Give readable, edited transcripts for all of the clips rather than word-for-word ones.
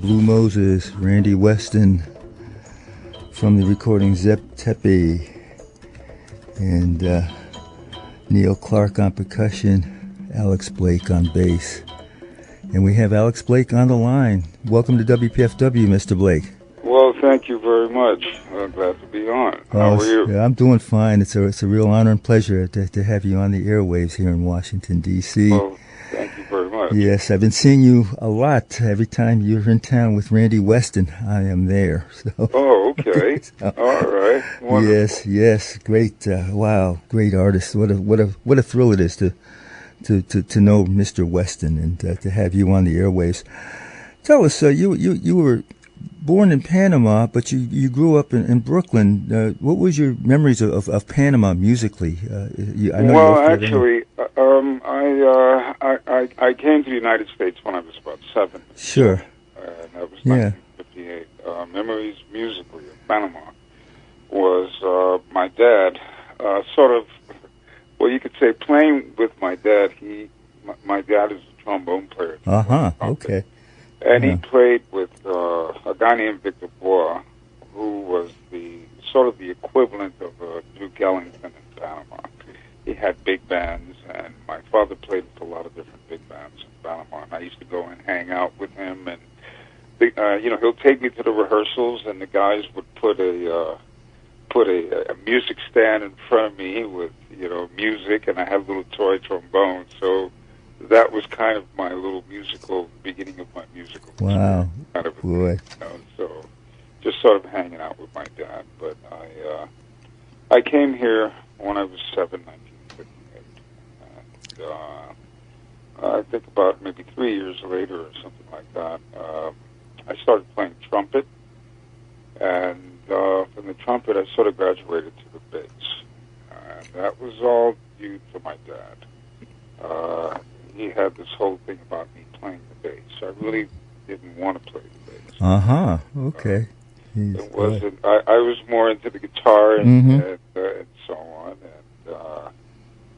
Blue Moses, Randy Weston from the recording Zep Tepe, and Neil Clark on percussion, Alex Blake on bass. And we have Alex Blake on the line. Welcome to WPFW, Mr. Blake. Well, thank you very much. I'm glad to be on. How are you? Yeah, I'm doing fine. It's a real honor and pleasure to have you on the airwaves here in Washington, D.C. Well, thank you very much. Yes, I've been seeing you a lot. Every time you're in town with Randy Weston, I am there. So. Oh, okay. All right. Wonderful. Yes. Great. Wow, great artist. What a thrill it is to know Mr. Weston and to have you on the airwaves. Tell us, you were born in Panama, but you grew up in Brooklyn. What was your memories of Panama musically? I came to the United States when I was about 7. Sure. And that was 1958. Memories musically of Panama was my dad, you could say playing with my dad. My dad is a trombone player. Okay. And he played with a guy named Victor Bois, who was the equivalent of Duke Ellington in Panama. He had big bands, and my father played with a lot of different big bands in Panama. And I used to go and hang out with him, and he'll take me to the rehearsals, and the guys would put a music stand in front of me with music, and I had a little toy trombone. So that was kind of my little beginning of my musical wow kind of boy. So just sort of hanging out with my dad. But I came here when I was 7, 1958, and I think about maybe 3 years later or something like that, I started playing trumpet, and from the trumpet I sort of graduated to the bass, and that was all due to my dad. He had this whole thing about me playing the bass. I really didn't want to play the bass. Okay. It wasn't. I was more into the guitar and so on.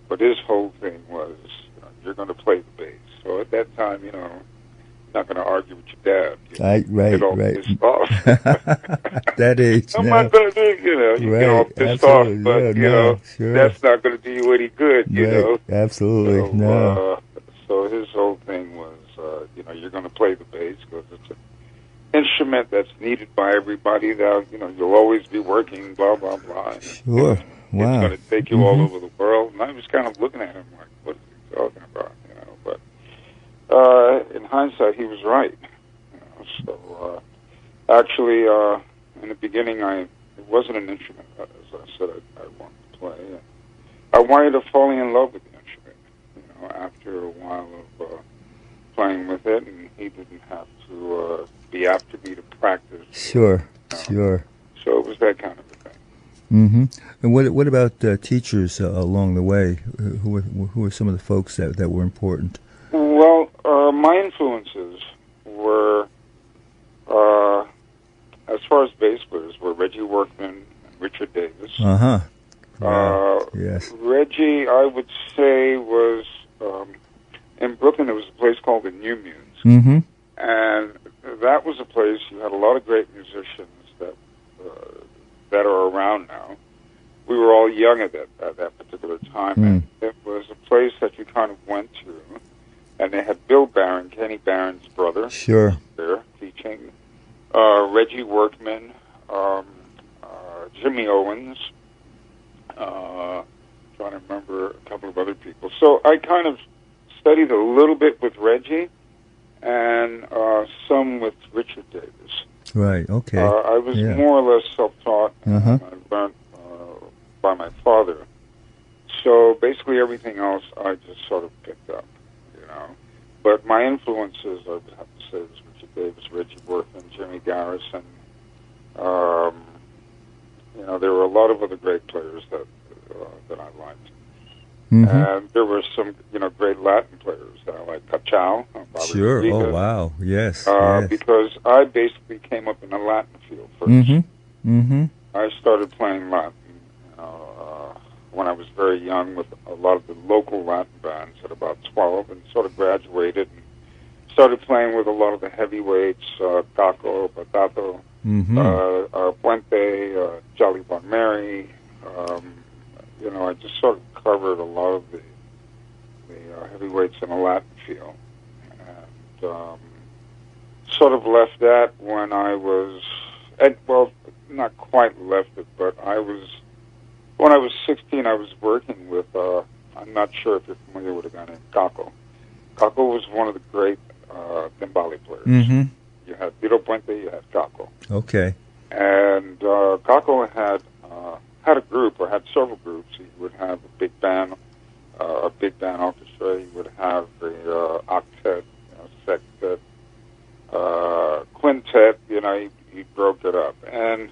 But his whole thing was, you're going to play the bass. So at that time, you're not going to argue with your dad. Right. Pissed off. That age. You get all pissed off, but sure. That's not going to do you any good. Absolutely. So his whole thing was, you're going to play the bass because it's an instrument that's needed by everybody. That you'll always be working, blah blah blah. Sure. Wow. It's going to take you all over the world. And I was kind of looking at him like, what is he talking about? But in hindsight, he was right. So actually, in the beginning, it wasn't an instrument, as I said, I wanted to play. And I wanted to fall in love with the instrument. After a while of playing with it, and he didn't have to be after me to practice. Sure. So it was that kind of a thing. Mm-hmm. And what about teachers along the way? Who were some of the folks that were important? Well, my influences were, as far as bass players, were Reggie Workman and Richard Davis. Yes. Reggie, I would say, was in Brooklyn. There was a place called the New Muse, and that was a place you had a lot of great musicians that are around now. We were all young at that particular time, and it was a place that you kind of went to, and they had Bill Barron, Kenny Barron's brother, there teaching, Reggie Workman, Jimmy Owens. Trying to remember a couple of other people. So I kind of studied a little bit with Reggie and some with Richard Davis. Right, okay. I was more or less self-taught, and I learned by my father. So basically everything else I just sort of picked up, But my influences, I would have to say, was Richard Davis, Reggie Workman, Jimmy Garrison. There were a lot of other great players that I liked. And there were some, great Latin players that I liked. Powell. Sure. Rodriguez, oh, wow. Yes. Because I basically came up in the Latin field first. I started playing Latin when I was very young with a lot of the local Latin bands at about 12, and sort of graduated and started playing with a lot of the heavyweights, Taco, Patato, Puente, Jolly Bon Mary. I just sort of covered a lot of the heavyweights in a Latin feel. And sort of left that when I was, not quite left it, but when I was 16, I was working with, I'm not sure if you're familiar with a guy named Caco. Caco was one of the great timbale players. Mm-hmm. You had Tito Puente, you had Caco. Okay. And Caco had a group, or had several groups. He would have a big band orchestra. He would have the octet, sextet, quintet. He broke it up. And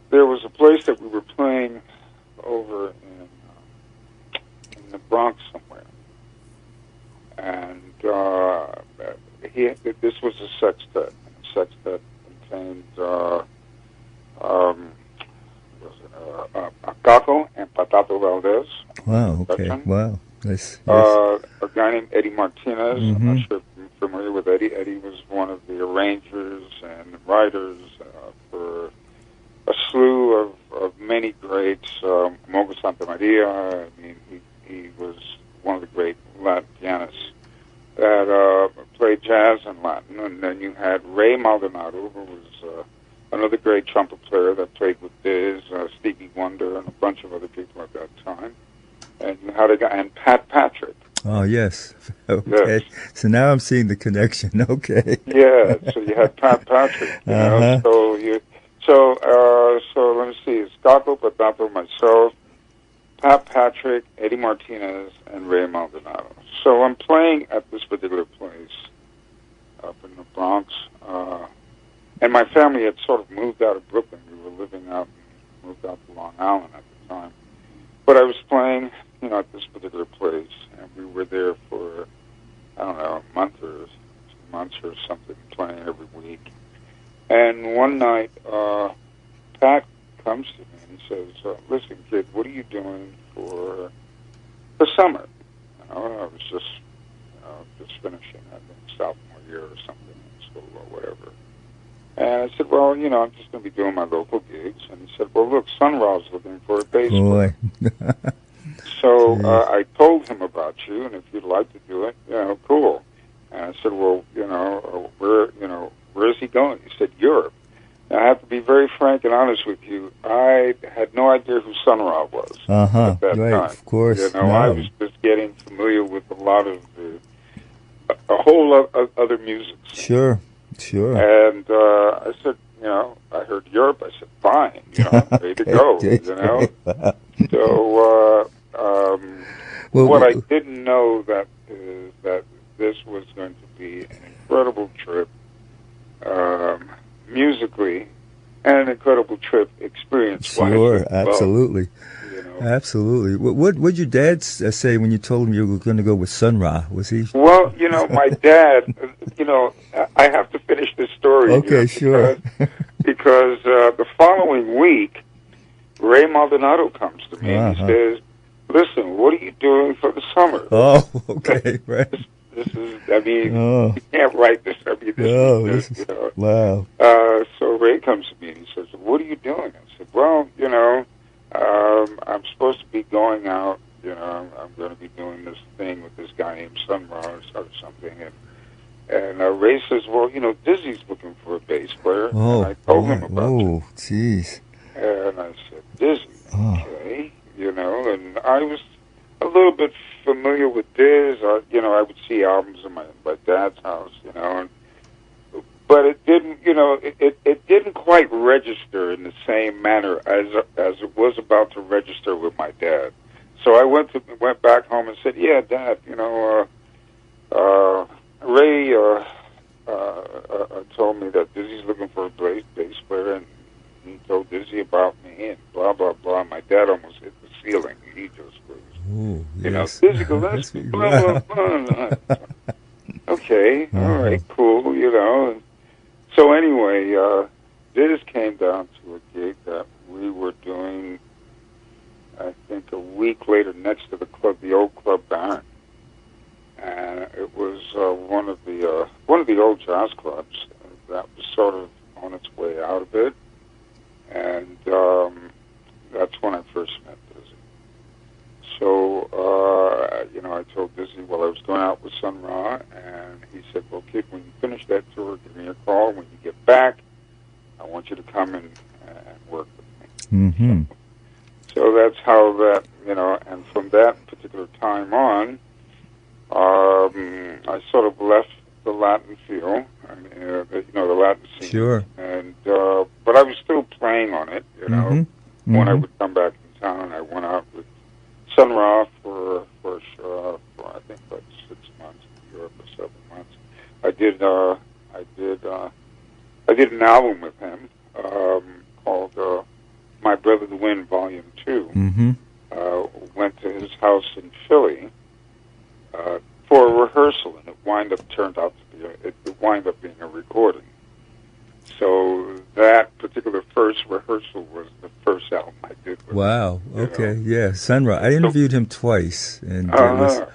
there was a place that we were playing over in the Bronx somewhere, and this was a sextet. The sextet contained Caco and Patato Valdez. Wow. Okay. Wow. Yes. A guy named Eddie Martinez. Mm-hmm. I'm not sure if you're familiar with Eddie. Eddie was one of the arrangers and writers for a slew of many greats. Mogo Santa Maria. I mean, he was one of the great Latin pianists that played jazz and Latin. And then you had Ray Maldonado, who was another great trumpet player that played with Diz, Stevie Wonder, and a bunch of other people at that time. And you had a guy, and Pat Patrick. Oh, yes. Okay. Yes. So now I'm seeing the connection. Okay. Yeah. So you had Pat Patrick. You know? So let me see. It's Caco, Patato, myself, Pat Patrick, Eddie Martinez, and Ray Maldonado. So I'm playing at this particular place up in the Bronx. And my family had sort of moved out of Brooklyn. We were moved out to Long Island at the time. But I was playing, at this particular place, and we were there for, I don't know, a month or 2 months or something, playing every week. And one night, Pat comes to me and he says, "Listen, kid, what are you doing for the summer?" I was just finishing, I think, sophomore year or something in school or whatever. And I said, "Well, I'm just going to be doing my local gigs." And he said, "Well, look, Sun Ra's looking for a bass player." So I told him about you, and if you'd like to do it, cool. And I said, "Well, where is he going?" He said, "Europe." Now, I have to be very frank and honest with you. I had no idea who Sun Ra was at that time. Of course. I was just getting familiar with a lot of a whole lot of other music. Sure. And I said, I heard Europe. I said, fine, ready to go, So, what I didn't know that this was going to be an incredible trip, musically, and an incredible trip experience-wise. Sure, absolutely. Absolutely. What did your dad say when you told him you were going to go with Sun Ra? Was he? Well, my dad, I have to finish this story. Okay, sure. Because the following week, Ray Maldonado comes to me and he says, "Listen, what are you doing for the summer?" Oh, okay, right. This is, you can't write this. This is, wow. So Ray comes to me and he says, "What are you doing?" I said, "Well, I'm supposed to be going out, I'm going to be doing this thing with this guy named Sun Ra or something." And Ray says, "Well, Dizzy's looking for a bass player." Oh, and I told him about it. Oh, jeez. And I said, "Dizzy, okay." And I was a little bit familiar with Diz. I would see albums in my dad's house, but it didn't, it didn't quite register in the same manner as it was about to register with my dad. So I went back home and said, "Yeah, Dad, Ray told me that Dizzy's looking for a bass player, and he told Dizzy about me, and blah blah blah." My dad almost hit the ceiling. He just was, yes. Dizzy Gillespie, blah blah blah. Okay, all right, cool, So anyway, Diz came down to a gig that we were doing, I think a week later, next to the old Club Baron. And it it was one of the old jazz clubs that was sort of on its way out of it, and that's when I first met Dizzy. So I told Dizzy, well, I was going out with Sun Ra, and he said, well, kid, when you finish that tour, give me a call. When you get back, I want you to come and work with me. Mm-hmm. So that's how that, and from that particular time on, I sort of left the Latin feel, the Latin scene. Sure. And but I was still playing on it, Mm-hmm. When I would come back in town, I went out with Sun Ra for I think like 6 months in Europe or 7 months. I did an album with him called My Brother the Wind Volume 2. Mm-hmm. Went to his house in Philly for a rehearsal, and it turned out to be a recording. So that particular first rehearsal was the first album I did with him. Wow. Okay. Yeah. Sun Ra. I interviewed him twice, and it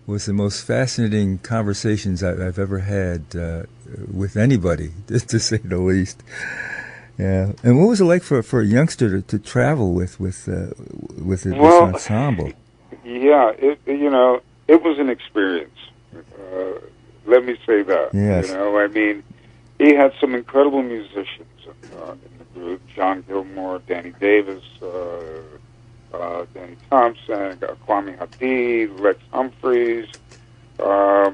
was the most fascinating conversations I've ever had with anybody, to say the least. Yeah. And what was it like for a youngster to travel with this ensemble? Yeah. It was an experience. Let me say that. Yes. He had some incredible musicians in the group: John Gilmore, Danny Davis, Danny Thompson, Kwame Hadid, Lex Humphreys. I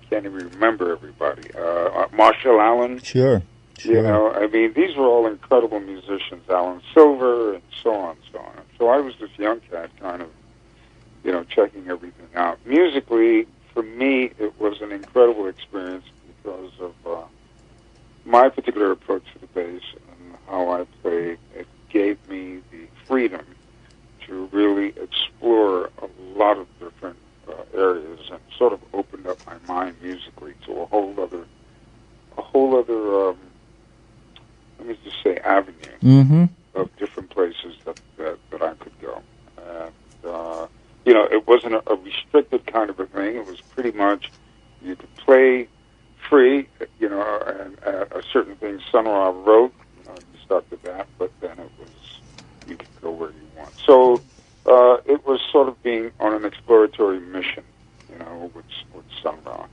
can't even remember everybody. Marshall Allen. Sure. These were all incredible musicians. Alan Silver, and so on, so on. So I was this young cat, kind of, checking everything out. Musically, for me, it was an incredible experience because of my particular approach to the bass and how I played. It gave me the freedom to really explore a lot of different areas, and sort of opened up my mind musically to a whole other let me just say avenue Mm-hmm. of different places that I could go. And it wasn't a restricted kind of a thing. It was pretty much you could play free, and a certain thing Sun Ra wrote, you stuck to that, but then it was, you could go where you want. So it was sort of being on an exploratory mission, with Sun Ra.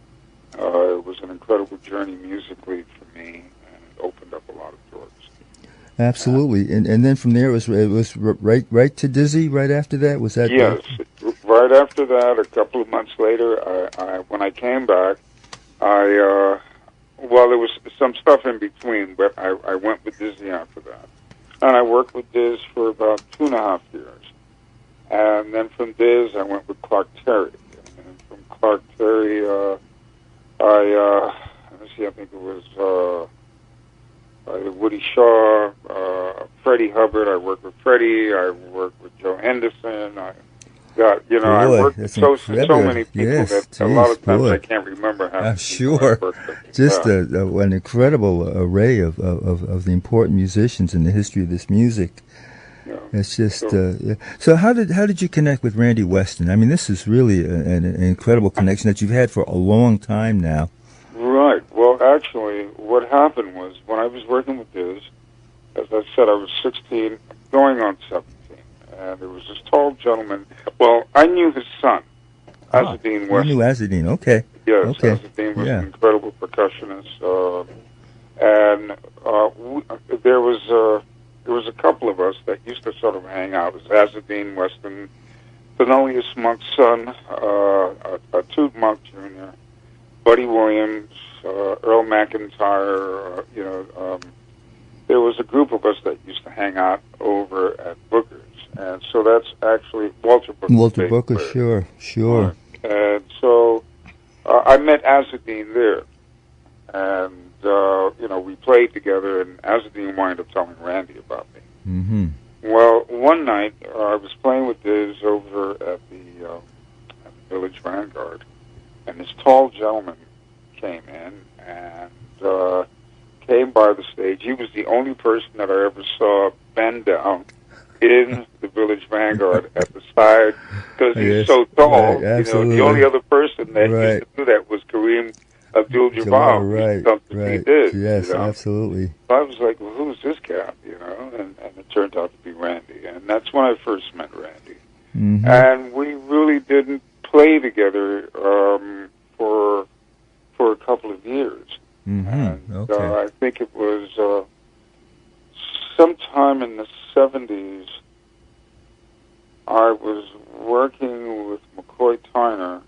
It was an incredible journey musically for me, and it opened up a lot of doors. Absolutely, and then from there it was right to Dizzy. Right after that, was that? Yes, right after that, a couple of months later, I when I came back, there was some stuff in between, but I went with Dizzy after that, and I worked with Diz for about 2.5 years, and then from Diz I went with Clark Terry, and from Clark Terry, I think it was. Woody Shaw, Freddie Hubbard. I worked with Freddie. I worked with Joe Henderson. I worked with so many people that a lot of times I can't remember how. I'm sure. Just an incredible array of the important musicians in the history of this music. Yeah. It's just so. How did you connect with Randy Weston? I mean, this is really an incredible connection that you've had for a long time now. Right. Well, actually, what happened was when I was working with Diz, as I said, I was 16, going on 17, and there was this tall gentleman. Well, I knew his son, Azzedine Weston. You knew Azzedine, okay. Yes, okay. Azzedine was an incredible percussionist, and there was a couple of us that used to sort of hang out. It was Azzedine Weston, Thelonious Monk's son, Toot Monk Jr., Buddy Williams, Earl McIntyre, there was a group of us that used to hang out over at Booker's. And so that's actually Walter Booker. Walter Booker, sure. And so I met Azzedine there. And, we played together, and Azzedine wound up telling Randy about me. Mm-hmm. Well, one night I was playing with Diz over at the Village Vanguard. And this tall gentleman came in and came by the stage. He was the only person that I ever saw bend down in the Village Vanguard at the side because he's so tall. Right, you know, absolutely. the only other person that Right. used to do that was Kareem Abdul-Jabbar. Right, Something right. he did. Yes, you know? absolutely. So I was like, well, who's this cat? You know, and it turned out to be Randy, and that's when I first met Randy. Mm-hmm. And we really didn't play together for a couple of years. Mm-hmm. And Okay. I think it was sometime in the 70s. I was working with McCoy Tyner,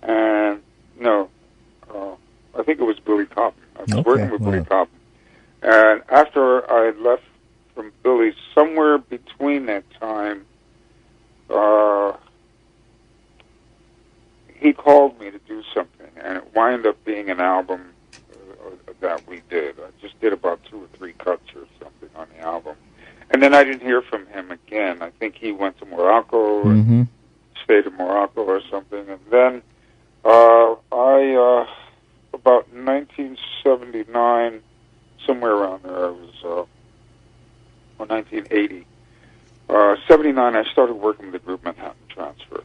and I think it was Billy Cotton. I was working with Billy Cotton, and after I had left from Billy, somewhere between that time, he called me to do something, and it wound up being an album that we did. I just did about 2 or 3 cuts or something on the album. And then I didn't hear from him again. I think he went to Morocco, Mm-hmm. and stayed in Morocco or something. And then about 1979, somewhere around there, I was, or 1980, 79, I started working with the group Manhattan Transfer.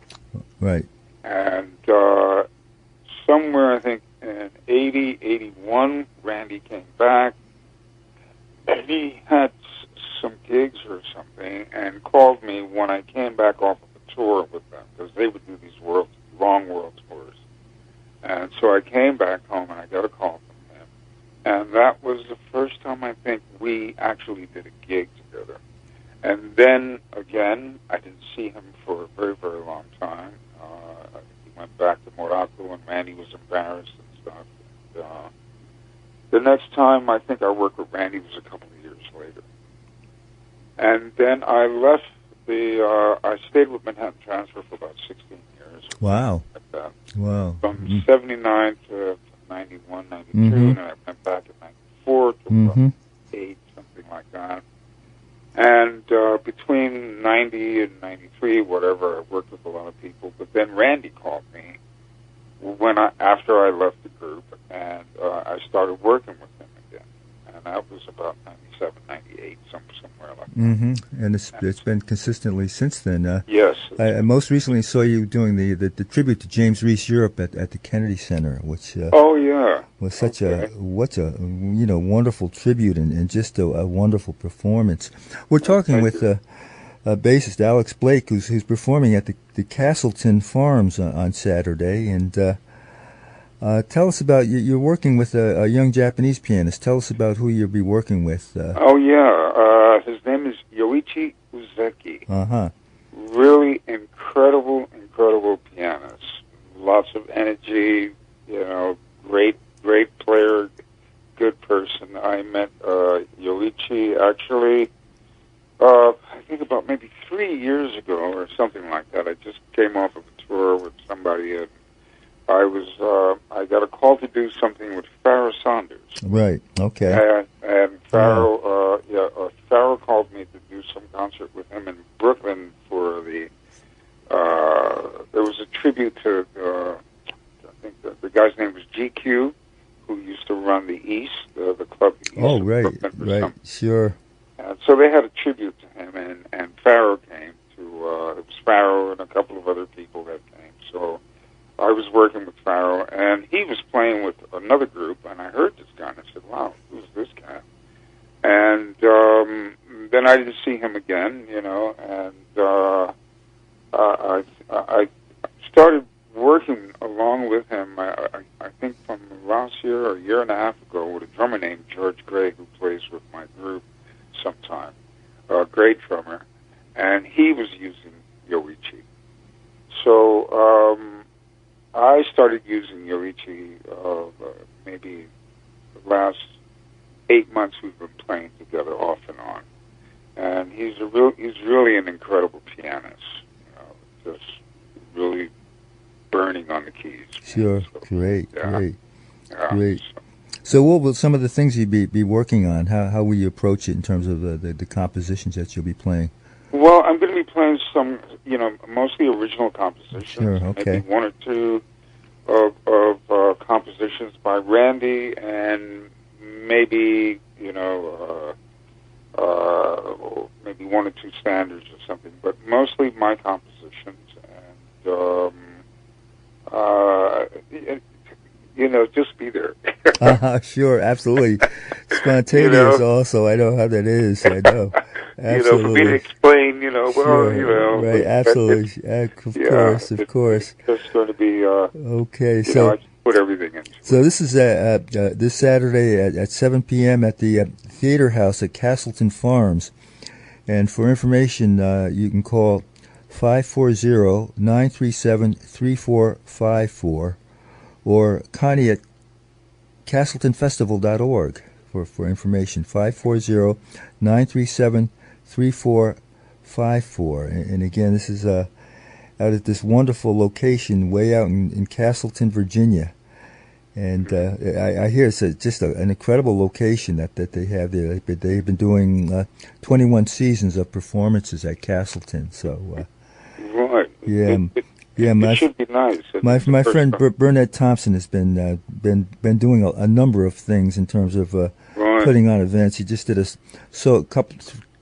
Right. And somewhere, I think, in 80, 81, Randy came back, and he had some gigs or something, and called me when I came back off of a tour with them, because they would do these long world tours. And so I came back home, and I got a call from him. And that was the first time, I think, we actually did a gig together. And then, again, I didn't see him for a very, very long time. He went back to Morocco, and Randy was embarrassed and stuff. And, the next time I think I worked with Randy was a couple of years later. And then I left I stayed with Manhattan Transfer for about 16 years. Wow. Like that. Wow. From 79 to 91, 92, Mm-hmm. and I went back in 94 to Mm-hmm. 8, something like that. And between 90 and 93, whatever, I worked with a lot of people. But then Randy called me after I left the group, and I started working with him again. And that was about 97, 98, somewhere like that. Mm-hmm. And it's been consistently since then. Yes. I most recently saw you doing the tribute to James Reese Europe at the Kennedy Center, which Oh, yeah. was such a wonderful tribute and just a wonderful performance. We're talking with bassist Alex Blake, who's performing at the Castleton Farms on Saturday. And tell us about you're working with a young Japanese pianist. Tell us about who you'll be working with. Oh, yeah. His name is Yoichi Uzeki. Uh-huh. Really incredible pianist. Lots of energy, great player, good person. I met Yoichi actually, I think about maybe 3 years ago or something like that. I just came off of a tour with somebody, and I got a call to do something with Pharoah Saunders. Right. Okay. And Pharoah, Pharoah called me to do some concert with him in Brooklyn for there was a tribute to, I think the guy's name was GQ, who used to run the East, the club East. Oh, right, Brooklyn sure. And so they had a tribute to him, and Pharoah came to, it was Pharoah and a couple of other people that came. So I was working with Pharoah, and he was playing with another group, and I heard this guy, and I said, wow, who's this guy? And then I didn't see him again, and I started working along with him, I think from last year or a year and a half ago, with a drummer named George Gray, who plays with my group sometime. A great drummer. And he was using Yoichi. So I started using Yoichi maybe the last 8 months we've been playing together off and on. And he's really an incredible pianist. Just really burning on the keys. Sure. So, Great. Yeah. Great. So what will some of the things you be working on? How will you approach it in terms of the compositions that you'll be playing? Well, I'm going to be playing some, mostly original compositions. Sure, okay. Maybe 1 or 2 of compositions by Randy, and maybe, or maybe one or two standards or something, but mostly my compositions. And just be there. Sure, absolutely. Spontaneous also. I know how that is. I know. Absolutely. For me to explain, sure. Right, absolutely. Of course. It's going to be, okay, so I just put everything in. So this is this Saturday at 7 p.m. at the Theater House at Castleton Farms. And for information, you can call 540-937-3454 or Connie at CastletonFestival.org for information. 540-937-3454. And again, this is out at this wonderful location way out in Castleton, Virginia. And I hear it's just an incredible location that they have there. They've been doing 21 seasons of performances at Castleton. So, right. Yeah. It should be nice. My friend Burnett Thompson has been doing a number of things in terms of putting on events. He just did it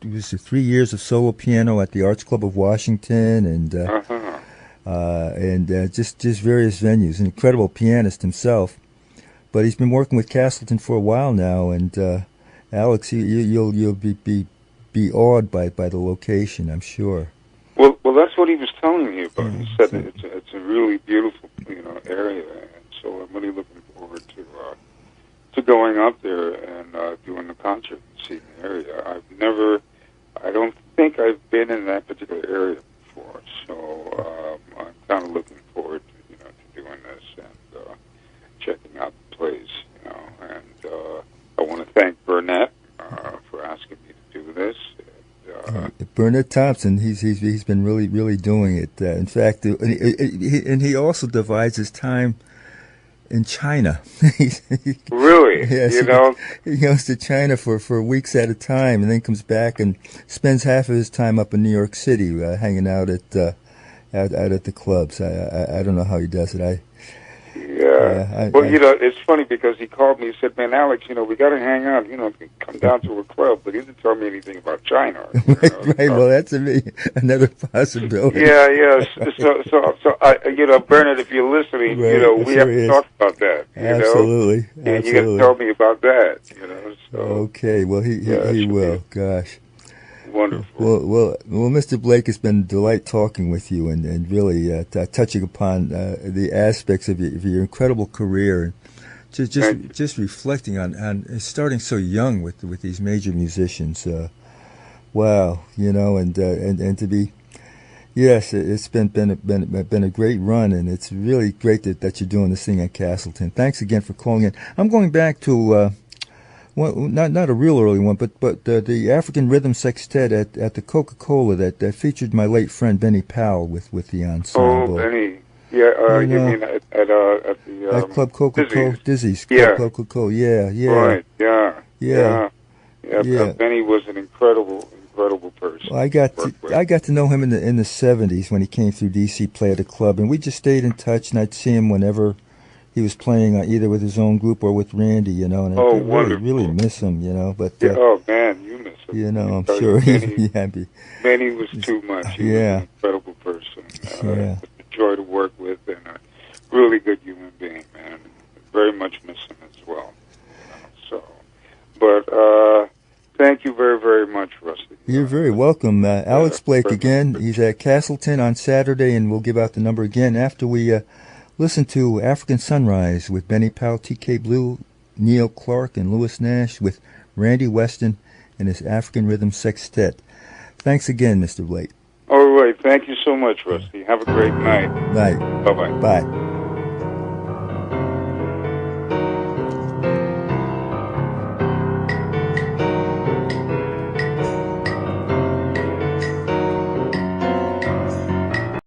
was 3 years of solo piano at the Arts Club of Washington, and just various venues. An incredible pianist himself, but he's been working with Castleton for a while now. And Alex, you'll be awed by the location, I'm sure. Well, that's what he was telling me about. He said that it's a really beautiful, area, and so I'm really looking forward to going up there and doing the concert and seeing the area. I don't think I've been in that particular area before, so I'm kind of looking forward to doing this and checking out the place, And I want to thank Burnett for asking me to do this. Burnett Thompson, he's been really doing it. In fact, and he also divides his time in China. Really? Yes, he goes to China for weeks at a time, and then comes back and spends half of his time up in New York City, hanging out at the clubs. I don't know how he does it. It's funny because he called me. He said, "Man, Alex, we got to hang out. Come down to a club." But he didn't tell me anything about China. Right. Well, that's another possibility. Yeah. So Bernard, if you're listening, we have to talk about that. Absolutely. And you got to tell me about that. So, okay. Well, he will. Gosh. Wonderful. Well, Mr. Blake, it's been a delight talking with you and really touching upon the aspects of your incredible career, and just reflecting on starting so young with these major musicians. Wow, and to be, yes, it's been a great run, and it's really great that you're doing this thing at Castleton. Thanks again for calling in. I'm going back to. Well, not a real early one, but the African Rhythm Sextet at the Coca-Cola that featured my late friend Benny Powell with the ensemble. Oh, Benny, yeah, you mean at the at Club Coca-Cola, Dizzy's Club Coca-Cola, yeah, right, yeah. Benny was an incredible person. Well, I got to know him in the 70s when he came through DC, play at a club, and we just stayed in touch, and I'd see him whenever he was playing either with his own group or with Randy, and I really miss him, But oh man, you miss him. I'm sure he'd be. Benny was too much. He was an incredible person. A joy to work with, and a really good human being, man. Very much miss him as well. But thank you very, very much, Rusty. You're very welcome. Alex Blake again. He's at Castleton on Saturday, and we'll give out the number again after we. Listen to African Sunrise with Benny Powell, T.K. Blue, Neil Clark, and Louis Nash with Randy Weston and his African Rhythm Sextet. Thanks again, Mr. Blake. All right. Thank you so much, Rusty. Have a great night. Night. Bye-bye. Bye.